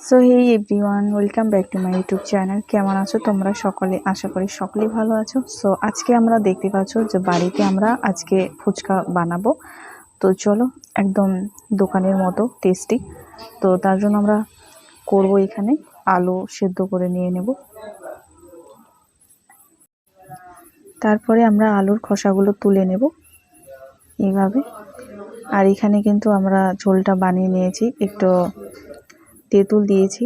So hey everyone, welcome back to my YouTube channel. কেমন আছো তোমরা সকলে? আশা করি সকলেই ভালো আছো। সো আজকে আমরা দেখতে পাচ্ছ যে বাড়িতে আমরা আজকে ফুচকা বানাবো। তো চলো, একদম দোকানের মতো টেস্টি। তো তার জন্য আমরা করব এখানে আলু সেদ্ধ করে নিয়ে নেব। তারপরে আমরা আলুর খোসাগুলো তুলে নেব এইভাবে। আর এখানে কিন্তু আমরা ঝোলটা বানিয়ে নিয়েছি, একটু তেঁতুল দিয়েছি,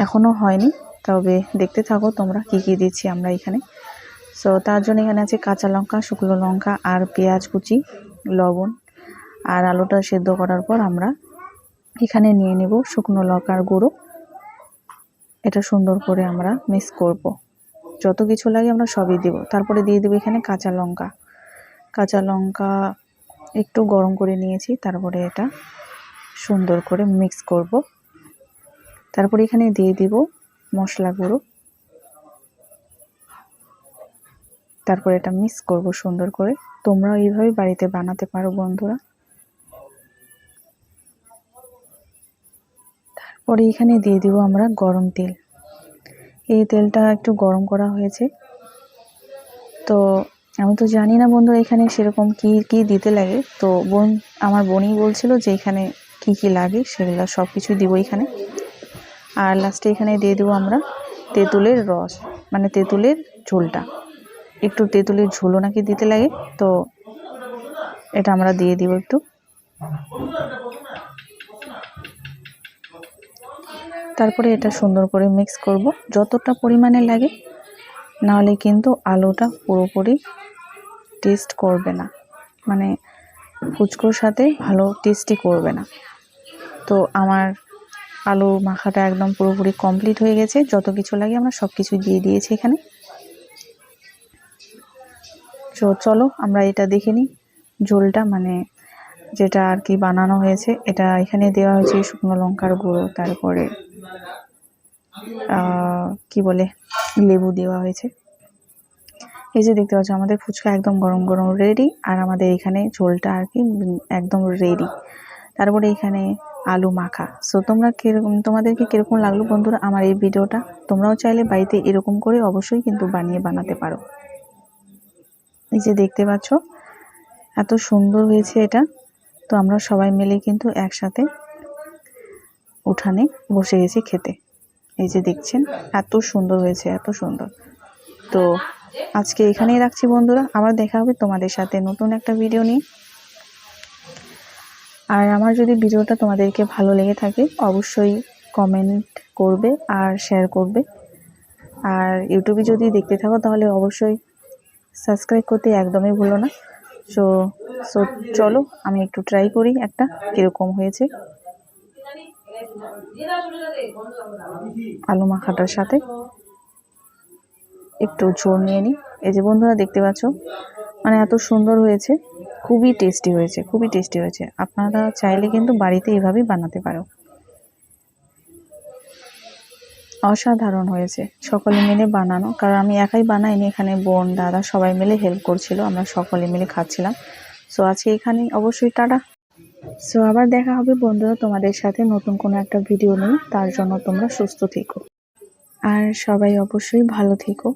এখনো হয়নি, তবে দেখতে থাকো তোমরা কি কি দিচ্ছি আমরা এখানে। সো তার জন্য এখানে আছে কাঁচা লঙ্কা, শুকনো লঙ্কা আর পেঁয়াজ কুচি, লবণ। আর আলুটা সেদ্ধ করার পর আমরা এখানে নিয়ে নেব শুকনো লঙ্কার গুঁড়ো। এটা সুন্দর করে আমরা মিক্স করব, যত কিছু লাগে আমরা সবই দেব। তারপরে দিয়ে দেবো এখানে কাঁচা লঙ্কা একটু গরম করে নিয়েছি। তারপরে এটা সুন্দর করে মিক্স করব। তারপরে এখানে দিয়ে দিব মশলা গুঁড়ো। তারপরে এটা মিক্স করব সুন্দর করে। তোমরাও এইভাবে বাড়িতে বানাতে পারো বন্ধুরা। তারপরে এখানে দিয়ে দিব আমরা গরম তেল। এই তেলটা একটু গরম করা হয়েছে। তো আমি তো জানি না বন্ধুরা এখানে সেরকম কি কি দিতে লাগে। তো আমার বোনই বলছিল যে এখানে কি কি লাগে সেগুলো সব কিছুই দিব এখানে। আর লাস্টে এখানে দিয়ে দেবো আমরা তেঁতুলের রস, মানে তেঁতুলের ঝোলটা। একটু তেঁতুলের ঝোলও নাকি দিতে লাগে, তো এটা আমরা দিয়ে দিব একটু। তারপরে এটা সুন্দর করে মিক্স করব যতটা পরিমাণে লাগে, নাহলে কিন্তু আলুটা পুরোপুরি টেস্ট করবে না, মানে ফুচকোর সাথে ভালো টেস্টি করবে না। তো আমার আলু মাখাটা একদম পুরোপুরি কমপ্লিট হয়ে গেছে। যত কিছু লাগে আমরা সব কিছু দিয়ে দিয়েছি এখানে। তো চলো আমরা এটা দেখে নিই ঝোলটা, মানে যেটা আর কি বানানো হয়েছে। এটা এখানে দেওয়া হয়েছে শুকনো লঙ্কার গুঁড়ো, তারপরে কি বলে লেবু দেওয়া হয়েছে। এই যে দেখতে পাচ্ছ আমাদের ফুচকা একদম গরম গরম রেডি। আর আমাদের এখানে ঝোলটা আর কি একদম রেডি। তারপরে এখানে আলু মাখা। সো তোমাদেরকে কিরকম লাগলো বন্ধুরা আমার এই ভিডিওটা? তোমরাও চাইলে বাড়িতে এরকম করে অবশ্যই কিন্তু বানাতে পারো। এই যে দেখতে পাচ্ছ এত সুন্দর হয়েছে এটা। তো আমরা সবাই মিলে কিন্তু একসাথে উঠানে বসে গেছি খেতে। এই যে দেখছেন এত সুন্দর হয়েছে, এত সুন্দর। তো আজকে এখানেই রাখছি বন্ধুরা, আবার দেখা হবে তোমাদের সাথে নতুন একটা ভিডিও নিয়ে। আর আমার যদি ভিডিওটা তোমাদেরকে ভালো লেগে থাকে অবশ্যই কমেন্ট করবে আর শেয়ার করবে। আর ইউটিউবে যদি দেখতে থাকো তাহলে অবশ্যই সাবস্ক্রাইব করতে একদমই ভুলো না। সো চলো আমি একটু ট্রাই করি একটা কিরকম হয়েছে আলু মাখাটার সাথে একটু ঝোল নিয়ে নিই। এই যে বন্ধুরা দেখতে পাচ্ছ মানে এত সুন্দর হয়েছে, খুবই টেস্টি হয়েছে, খুবই টেস্টি হয়েছে। আপনারা চাইলে কিন্তু বাড়িতে এভাবেই বানাতে পারো। অসাধারণ হয়েছে, সকলে মিলে বানানো, কারণ আমি একাই বানাইনি, এখানে বোন দাদা সবাই মিলে হেল্প করছিল, আমরা সকলে মিলে খাচ্ছিলাম। সো আজকে এখানেই অবশ্যই টাটা। সো আবার দেখা হবে বন্ধুরা তোমাদের সাথে নতুন কোনো একটা ভিডিও নিয়ে। তার জন্য তোমরা সুস্থ থেকো আর সবাই অবশ্যই ভালো থেকো।